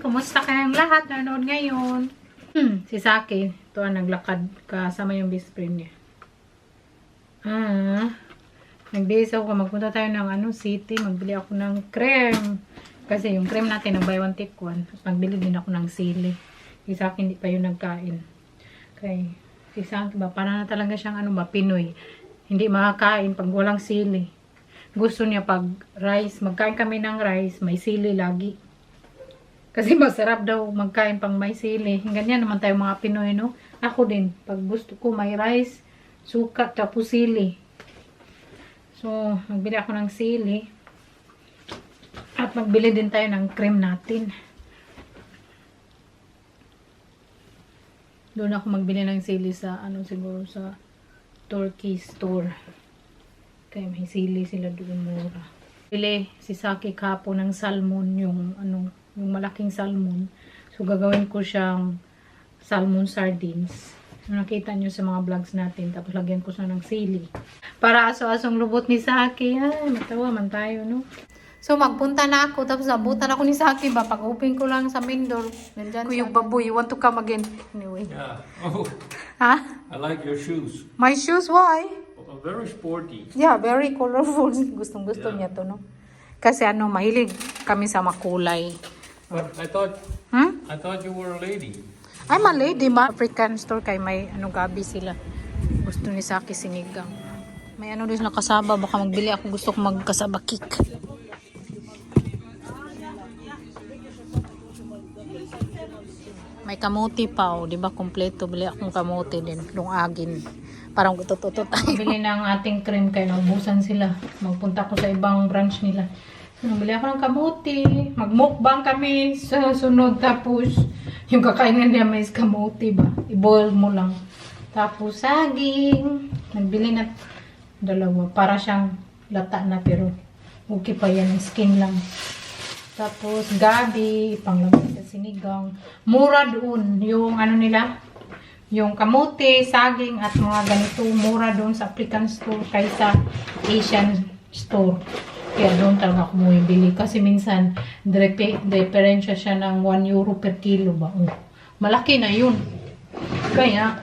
Kumusta kayong lahat nanood ngayon? Si Saki, ito naglakad kasama yung best friend niya. Nag-base ako, magpunta tayo ng city, magbili ako ng cream. Kasi yung cream natin, nag buy one take one. Magbili din ako ng sili. Si Saki hindi pa yung nagkain. Okay. Si Saki ba, para na talaga siyang Pinoy. Hindi makakain pag walang sili. Gusto niya pag rice, magkain kami ng rice, may sili lagi. Kasi masarap daw magkain pang may sili. Ganyan naman tayo mga Pinoy, no? Ako din, pag gusto ko may rice, suka, tapos sili. So, magbili ako ng sili. At magbili din tayo ng cream natin. Doon ako magbili ng sili sa, siguro sa Turkey store. Kaya may sili sila doon mura. Bili si Saki kapo ng salmon, yung malaking salmon. So, gagawin ko siyang salmon sardines. Nakita nyo sa mga vlogs natin. Tapos, lagyan ko siya ng sili. Para aso-asong lubot ni Saki. Ay, matawa man tayo, no? So, magpunta na ako. Tapos, abutan ako ni Saki ba? Pag-open ko lang sa main door. Kuyog baboy, you want to come again? Anyway. Yeah. Oh, Ha? I like your shoes. My shoes, why? Very sporty. Yeah, very colorful. Gustong-gusto niya to, no? Kasi mahilig kami sa makulay. But I thought you were a lady. I'm a lady, ma. African store kay may gabi sila. Gusto ni Saki sinigang. May din sila kasaba. Baka magbili ako. Gusto ko magkasaba cake. May kamuti pa, di ba? Kompleto. Bili akong kamuti din. Lungagin. Parang gutot-utot. Bili ng ating cream kaya naubusan sila. Magpunta ko sa ibang branch nila. So, nabili ako ng kamuti. Magmukbang kami sa sunod. Tapos, yung kakainin niya may kamuti ba? I-boil mo lang. Tapos, saging. Nagbili na dalawa. Para siyang lata na pero okay pa yan. Skin lang. Tapos, gabi. Panglamig sa sinigang. Mura doon. Yung nila. Yung kamuti, saging at mga ganito. Mura doon sa African store kaysa Asian store. Kaya doon talaga ako bumibili. Kasi minsan, diferensya siya ng 1 euro per kilo ba. Malaki na yun. Kaya,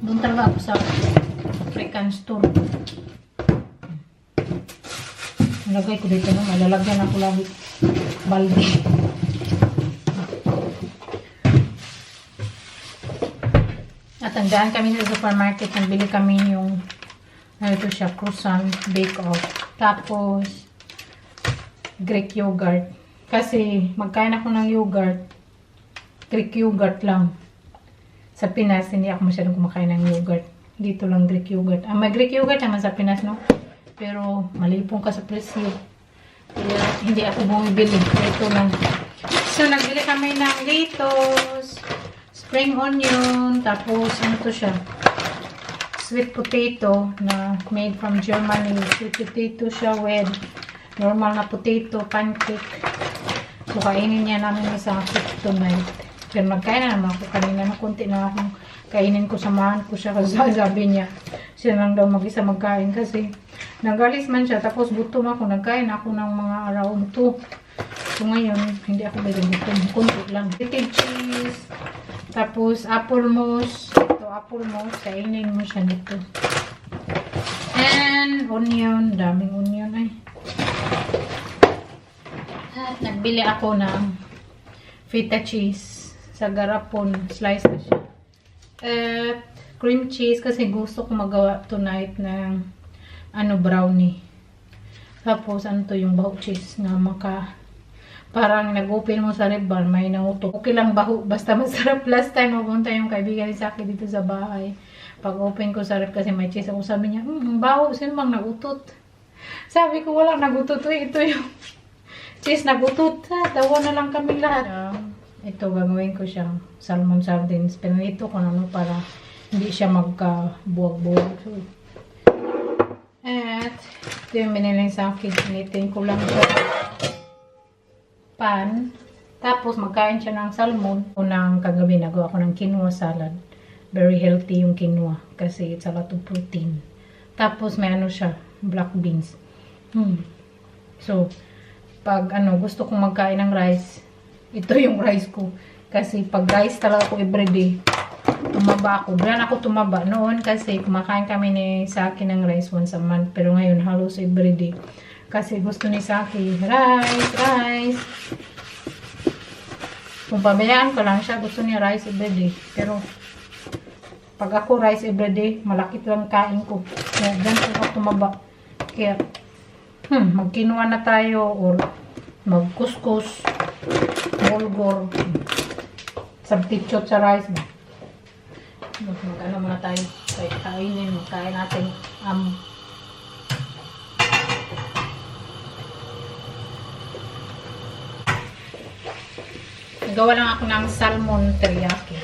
doon talaga ako sa African store. Nalagay ko dito, no? Malalagyan ako lagi balde. At hanggang kami sa supermarket, nagbili kami yung ito siya, croissant, bake-off. Tapos, Greek yogurt. Kasi, magkain ako ng yogurt. Greek yogurt lang. Sa Pinas, hindi ako masyadong kumakain ng yogurt. Dito lang Greek yogurt. May Greek yogurt naman sa Pinas, no? Pero, malipong ka sa presyo. Kaya, hindi ako bumibili. Ito lang. So, nagbili kami ng lettuce, spring onion, tapos, to siya? Sweet potato na made from Germany. Sweet potato siya with normal na potato, pancake. So, kainin niya namin sa cake tonight. Pero magkain na naman ako kanina. Kunti na akong kainin ko, samahan ko siya. Kasi sabi niya, siya lang daw mag-isa magkain. Kasi nagalis man siya. Tapos gutom ako. Nagkain ako ng mga around 2. So, ngayon, hindi ako gutom. Kunti lang. Little cheese. Tapos, apple mousse. Apple mousse, kainin mo siya nito. And onion, daming onion ay. At nagbili ako ng feta cheese sa garapon, slice na siya. At cream cheese kasi gusto ko magawa tonight ng brownie. Tapos to yung baho cheese na parang nag-open mo sa red bar, may nautok. Okay lang baho, basta masarap. Last time, mapunta yung kaibigan ni Saki dito sa bahay. Pag-open ko sa red kasi may cheese ako, sabi niya, baho, sino bang nagutot? Sabi ko, walang nagutot. Ito yung cheese nagutot. Tawa na lang kami lahat. Ito, gagawin ko siyang salmon sardines. Pero ito ko para hindi siya magka-buwag-buwag. So, at ito yung binili sa akin. Initin ko lang siya. Pan. Tapos, magkain siya ng salmon. Unang kagabi, nagawa ko ng quinoa salad. Very healthy yung quinoa. Kasi it's a lot of protein. Tapos, may siya, black beans. So, pag gusto kong magkain ng rice, ito yung rice ko. Kasi pag rice talaga ako everyday, tumaba ako. Bilan ako tumaba noon kasi kumakain kami ni Saki ng rice once a month. Pero ngayon halos everyday. Kasi gusto ni Saki, rice. Kung pabayaan ko lang siya, gusto niya rice everyday. Pero pag ako rice everyday, malaki lang kain ko. Kaya dyan ako tumaba. Kaya magkinuha na tayo or magkuskus, bulgur, substitute sa rice ba. Mag-ano muna tayo. Kain natin. Nagawa lang ako ng salmon teriyaki.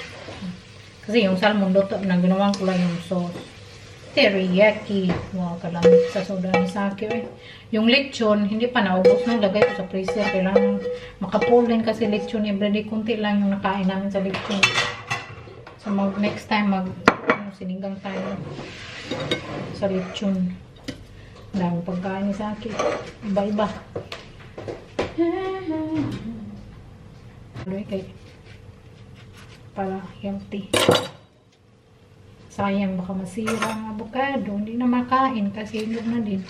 Kasi yung salmon luto na ginawan ko lang yung sauce. Teriyaki. Wow, kalamit sa soda ni Saki. Yung lechon, hindi pa naubos nung lagay ko sa freezer. Kailangan makapulin kasi lechon everyday. Kunti lang yung nakain namin sa lechon. So next time sinigang tayo sa lechon. Dami pagkain ni Saki. Iba-iba. Kay para healthy. Sayang baka masira ang avocado. Hindi na makain kasi hinog na din.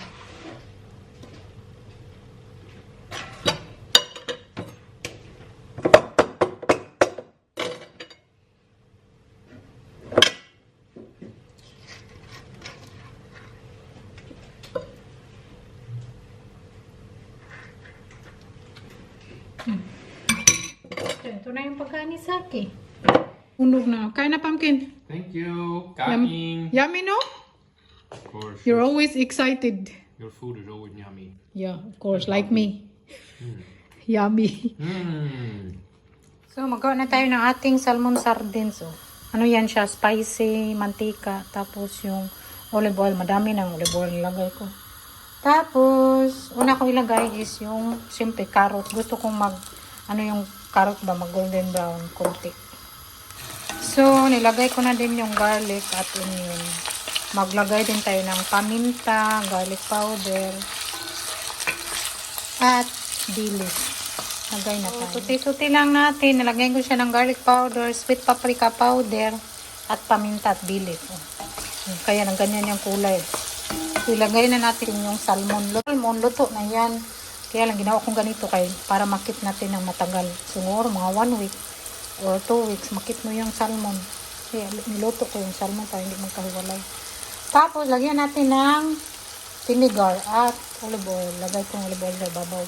Ito na yung pagkain ni Saki. Unog na. Kain na, pumpkin. Thank you. Kain. Yummy, no? Of course. You're always excited. Your food is always yummy. Yeah, of course. Like me. Yummy. So, magawa na tayo ng ating salmon sardines. Oh. Ano yan siya? Spicy, mantika. Tapos yung olive oil. Madami ng olive oil nilagay ko. Tapos, una ko ilagay is yung simple carrot. Gusto kong yung carrot ba? Mag golden brown konti. So, nilagay ko na din yung garlic at onion. Maglagay din tayo ng paminta, garlic powder, at dilis. Lagay na tayo. Tuti-tuti lang natin. Nilagay ko siya ng garlic powder, sweet paprika powder, at paminta at dilis. Kaya nang ganyan yung kulay. So, ilagay na natin yung salmon. Salmon, luto na yan. Kaya lang ginawa kong ganito para makit natin ng matagal. Siguro mga 1 week or 2 weeks, makit mo yung salmon. Kaya niluto ko yung salmon para hindi magkahiwalay. Tapos, lagyan natin ng vinegar at olive oil. Lagay ko ng olive oil sa babaw.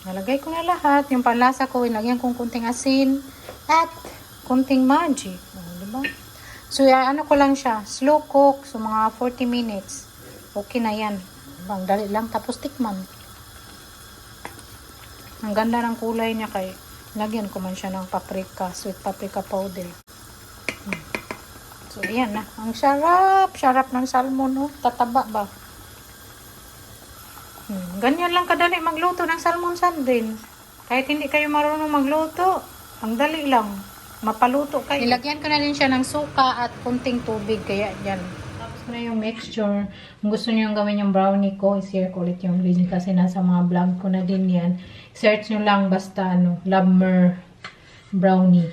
Nalagay ko na lahat. Yung panlasa ko, ilagyan kong kunting asin at kunting magic. Diba? So, ano ko lang siya. Slow cook. So, mga 40 minutes. Okay na yan. Bang, dali lang. Tapos, tikman. Ang ganda ng kulay niya kay lagyan ko man siya ng paprika, sweet paprika powder. So, ayan na. Ang sarap ng salmon, no? Tataba ba? Ganyan lang kadali magluto ng salmon sardines. Kahit hindi kayo marunong magluto, ang dali lang. Mapaluto kayo. Ilagyan ko na din siya ng suka at kunting tubig, kaya yan. Tapos ko na yung mixture. Kung gusto niyo gawin yung brownie ko, i-share ko ulit yung link kasi nasa mga vlog ko na din yan. Search nyo lang basta Lovemer brownie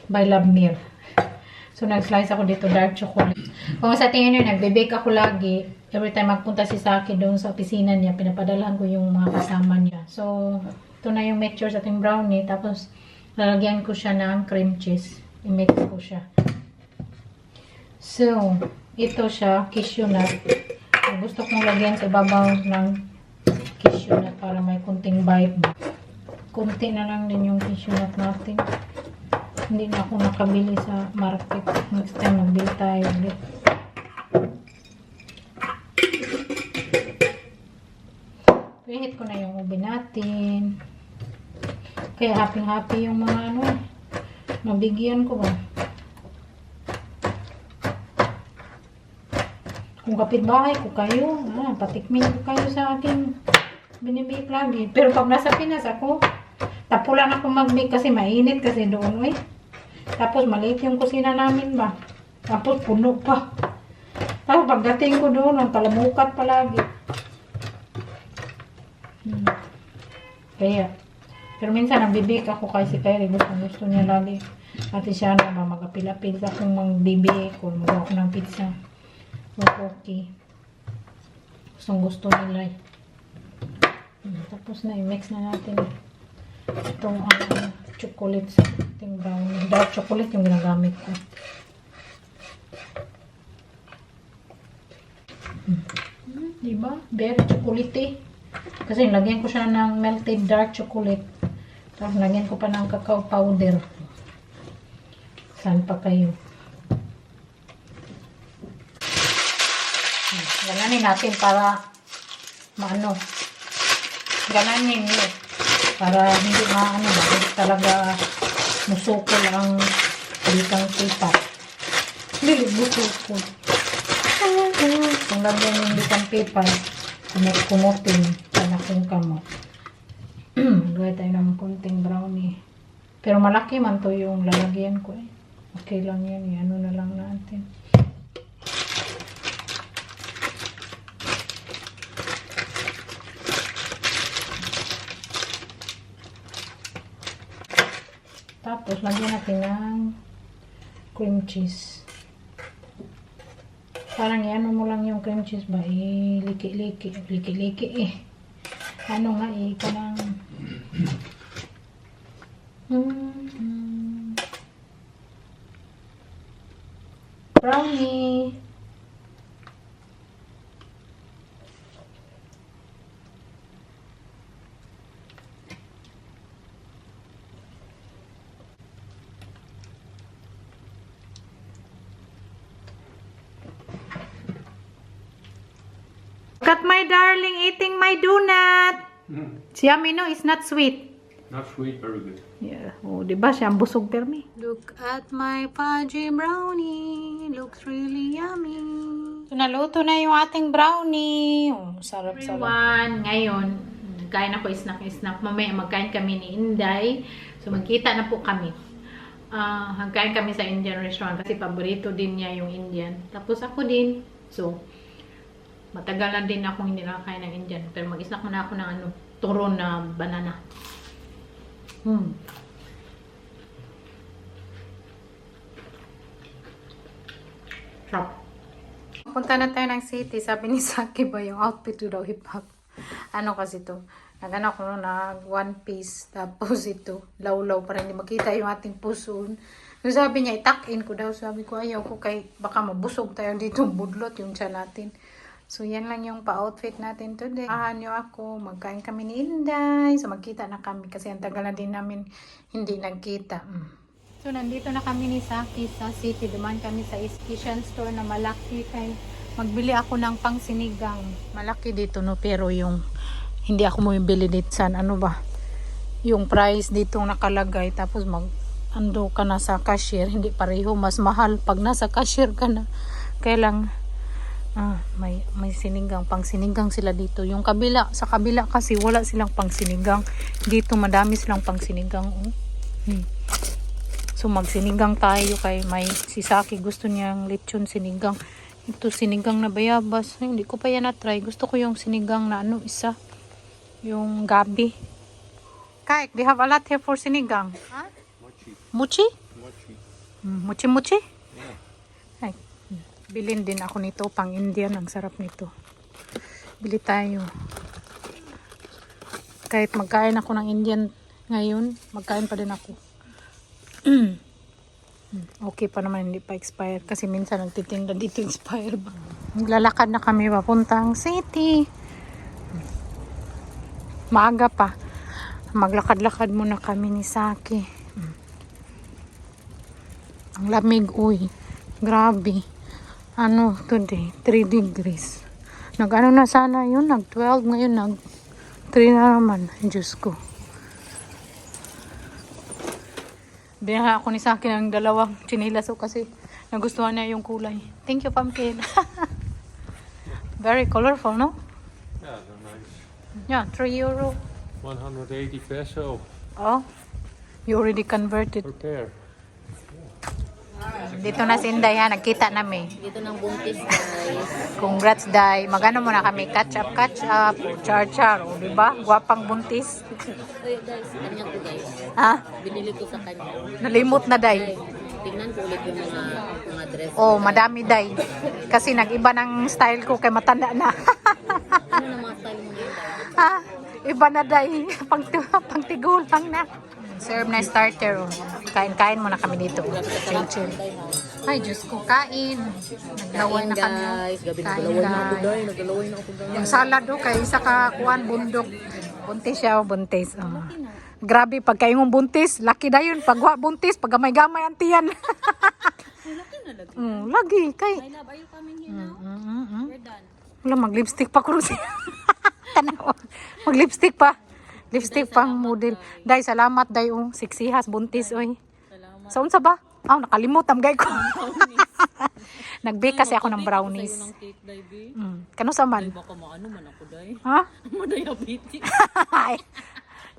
by Lovemer. So nag-slice ako dito dark chocolate. Kung sa tingin nyo, nagbe-bake ako lagi. Every time magpunta si Saki doon sa opisina niya, pinapadalahan ko yung mga kasama niya. So ito na yung mixture sa ating brownie. Tapos lalagyan ko siya ng cream cheese. I-mix ko siya. So ito siya, cashew nut. Gusto kong lagyan sa ibabaw ng cashew nut para may kunting bite. Kunti na lang din yung cashew nut natin. Hindi na ako nakabili sa market. Next time magbili tayo ulit. Preheat ko na yung ube natin. Kaya happy yung mga mabigyan ko ba. Kung kapitbahay ko kayo, patikmin ko kayo sa aking binibake lagi. Pero pag nasa Pinas ako, tapulan ako mag-bake kasi mainit kasi doon. Tapos maliit yung kusina namin ba. Tapos puno pa. Tapos pagdating ko doon, ang palamukat palagi. Kaya, Pero minsan nagbibake ako kay si Kyrie. Gusto niya lagi. Ate siya na magapil-apil ka kung mag-bake o magawa ko ng pizza o cookie. Gusto nila. Tapos na i-mix na natin itong chocolate sa ating brownie. Dark chocolate yung ginagamit ko. Diba? Very chocolate. Kasi lagyan ko siya ng melted dark chocolate. Tapos lagyan ko pa ng cacao powder. Saan pa kayo? Gananin natin para maano. Gananin nyo. Para hindi maano ba. Hindi talaga musukol ang palitang pipa. Hindi musukol. Kung lagyan yung litang pipa, kumutin sana kung kamot. Gawin tayo ng kunting brownie. Pero malaki man to yung lalagyan ko eh. Okay lang yan eh. Ano na lang natin. Tapos lagyan natin ng cream cheese. Parang yan mo lang yung cream cheese ba? Liki-liki eh. Ano nga eh, parang brownie. Look at my darling eating my donut. Si Amino is not sweet. Not sweet, very good. Yeah. Oh, diba siya ang busog permi? Look at my fudgy brownie. Looks really yummy. So, naluto na yung ating brownie. Oh, sarap-sarap. Everyone, ngayon, nagkain ako snack. Mamaya magkain kami ni Inday. So, magkita na po kami. Magkain kami sa Indian restaurant kasi paborito din niya yung Indian. Tapos ako din. So, matagal na din ako hindi nakakain ng Indian. Pero mag-snack muna ako ng turon na banana. Sarap. Punta na tayo ng city. Sabi ni Saki ba yung outfit ko daw hip-hop. Ano kasi to? Nagana ko na one piece. Tapos ito, law-law para hindi makita yung ating puson. So sabi niya, itak-in ko daw. Sabi ko, ayaw ko kay baka mabusog tayo dito. Budlot yung tiyan natin. So, yan lang yung pa-outfit natin today. Nyo ako, magkain kami ni Inday. So, magkita na kami kasi ang tagal na din namin hindi nagkita. So, nandito na kami ni Saki sa city. Duman kami sa Asian store na malaki. Kay magbili ako ng pangsinigang. Malaki dito, no? Pero yung hindi ako bumibili dito sa ano ba? Yung price dito nakalagay. Tapos ando ka na sa cashier. Hindi pareho. Mas mahal pag nasa cashier ka na. Kailang may sinigang, pang sinigang sila dito. Yung kabila, sa kabila kasi wala silang pang sinigang. Dito madami silang pang sinigang. So magsinigang tayo kay may si Saki gusto niyang lechon sinigang. Ito sinigang na bayabas. Ay, hindi ko pa yan na-try. Gusto ko yung sinigang na isa. Yung gabi. Kay, they have a lot here for sinigang. Huh? Mochi? Mochi? Mochi? Yeah. Ay. Bilhin din ako nito, pang Indian, ang sarap nito. Bili tayo. Kahit magkain ako ng Indian ngayon, magkain pa din ako. Okay pa naman, hindi pa expire. Kasi minsan nagtitinda dito expire ba. Lalakad na kami papuntang city. Maaga pa. Maglakad-lakad muna kami ni Saki. Ang lamig, uy. Grabe. Today, 3 degrees. Nag-ano na sana yun, nag-12, ngayon nag-3 na naman. Diyos ko. Binaha ako ni Saki ng dalawang chinilas kasi nagustuhan niya yung kulay. Thank you, Pumpkin. Very colorful, no? Yeah, they're nice. Yeah, €3. 180 peso Oh, you already converted. per pair. Dito na si Inday ha, nagkita namin. Dito ng buntis, guys. Congrats, Day. Magano muna kami, catch up, char-char. O, diba? Guwapang buntis. Wait, guys, kanya ko, guys. Ha? Binili ko sa kanya. Nalimot na, Day. Tingnan ko ulit yung mga dress. Oh, madami, Day. Kasi nag-iba ng style ko kay matanda na. Ano na mga style mo ngayon, guys? Ha? Iba na, Day. Pangtigulang na. Serve na starter. Oh. Kain-kain muna kami dito. Chill-chill. Ay, Diyos ko, kain. Naglaway na kami. Guys, gabi Kain, naglalaway na ako, guys. guys. Naglalaway na ako, guys. Yung salad do kay isa ka kuan bundok. Buntis siya, buntis. Oh. Grabe pag kayong buntis, laki na yun. Pag wa buntis, pag gamay-gamay ang tiyan. Lagi kay. My love, are you coming here now? We're done. Wala mag-lipstick pa ko. Tanaw. Mag-lipstick pa. Lipstick pang model. Day, salamat day oh. Siksihas buntis oy. Salamat. Sa unsa ba? Nakalimot am gay ko. Nag-bake kasi ako ng brownies. Sa'yo ng cake, baby. Kano sa man? Baka maano man ako, day. Ha? Madiabetes. Ay,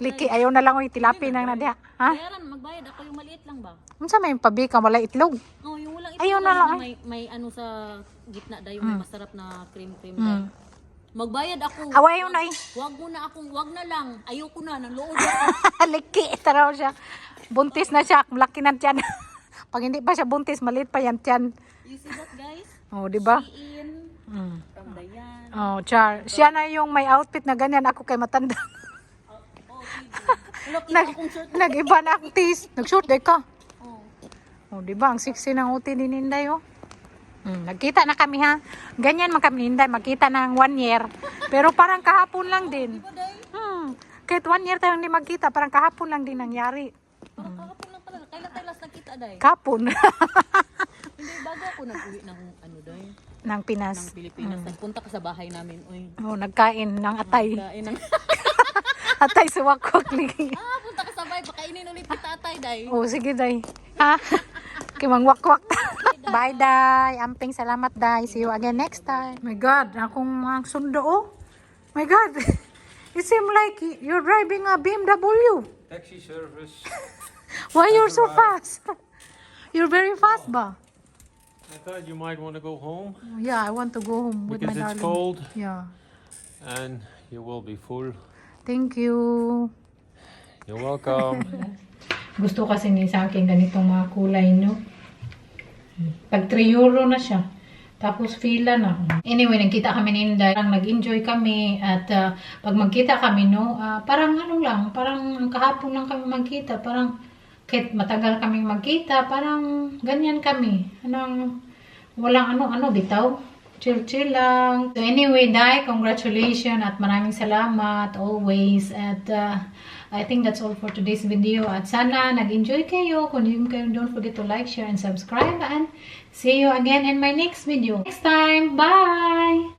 Liki, ayaw na lang oy, tilapi nang nadia. Ha? Bayaran, magbayad. Ako yung maliit lang ba? Unsa may pabika wala itlog? Oh, yung walang Ayaw na lang, may ano sa gitna dayo, may masarap na cream-cream dayo. Magbayad ako. Ayaw na eh. Wag na lang. Ayoko na, nang lood ako. Liki, taraw siya. Buntis na siya, malaki na tiyan. Pag hindi pa siya buntis, maliit pa yan tiyan. You see that, guys? Oh, di ba? Iin from Dayan. Oh, char. Siya na yung may outfit na ganyan, ako kay matanda. Look, ito akong shirt. Nag-iba na ang tis. Nag-short day ka. Oh. Oh, di ba? Ang sexy ng uti ni Ninday, oh. Nagkita na kami, ha? Ganyan man kami, Ninday. Magkita ng 1 year. Pero parang kahapon lang din. Kahit 1 year tayo hindi magkita, parang kahapon lang din nangyari. Parang kahapon lang pala. Kailan tayo last nakita, day? Kapon. Hindi, bago ako nag-uwi ng ano, day? ng Pinas. Ng Pilipinas. Nagpunta ka sa bahay namin, oy. Oh, nagkain ng atay. Kain ng... Atay sa wakwak. punta ka sa bahay. Pakainin ulit kita, atay, day. Oh, sige, day. Ha? Kimang wakwak. Bye, day. Amping salamat, day. See you again next time. My God, akong mga sundo, oh. My God. It seems like you're driving a BMW. Taxi service. Why you're so fast? You're very fast, ba? I thought you might want to go home Yeah, I want to go home with because my it's darling. cold Yeah. and you will be full. Thank you. You're welcome. Gusto kasi ni sa akin ganitong mga kulay, no? Pag 3 euro na siya. Tapos fila na. Anyway, nagkita kami ni Inday. Parang nag-enjoy kami. At pag magkita kami, no? Parang ano lang. Parang kahapon lang kami magkita. Parang kahit matagal kami magkita. Parang ganyan kami. Walang ano-ano bitaw. Chill-chill lang. So anyway, Day, congratulations at maraming salamat always. At I think that's all for today's video. At sana nag-enjoy kayo. Kung hindi kayo, don't forget to like, share, and subscribe. And see you again in my next video. Next time. Bye!